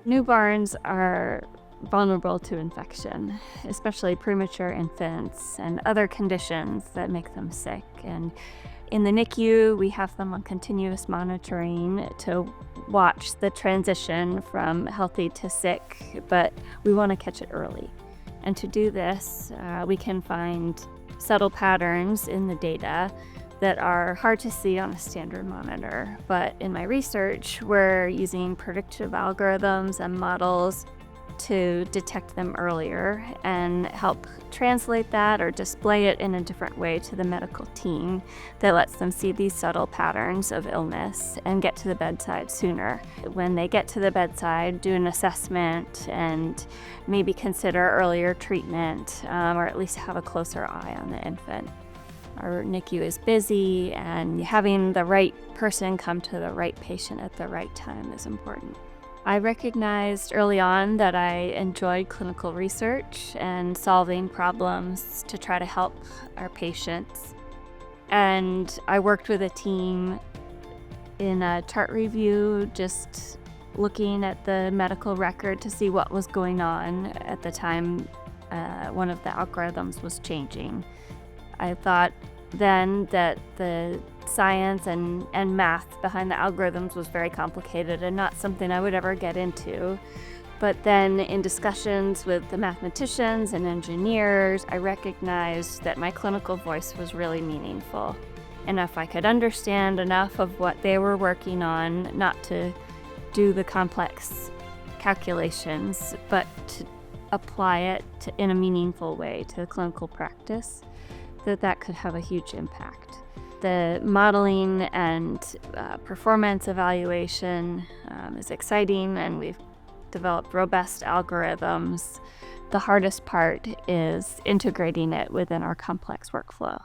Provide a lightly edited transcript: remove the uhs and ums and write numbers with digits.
Newborns are vulnerable to infection, especially premature infants and other conditions that make them sick. And in the NICU, we have them on continuous monitoring to watch the transition from healthy to sick, but we want to catch it early. And to do this, we can find subtle patterns in the data that are hard to see on a standard monitor. But in my research, we're using predictive algorithms and models to detect them earlier and help translate that or display it in a different way to the medical team that lets them see these subtle patterns of illness and get to the bedside sooner. When they get to the bedside, do an assessment and maybe consider earlier treatment, or at least have a closer eye on the infant. Our NICU is busy, and having the right person come to the right patient at the right time is important. I recognized early on that I enjoyed clinical research and solving problems to try to help our patients. And I worked with a team in a chart review, just looking at the medical record to see what was going on at the time one of the algorithms was changing. I thought then that the science and math behind the algorithms was very complicated and not something I would ever get into. But then in discussions with the mathematicians and engineers, I recognized that my clinical voice was really meaningful. And if I could understand enough of what they were working on, not to do the complex calculations, but to apply it in a meaningful way to clinical practice, that could have a huge impact. The modeling and performance evaluation is exciting, and we've developed robust algorithms. The hardest part is integrating it within our complex workflow.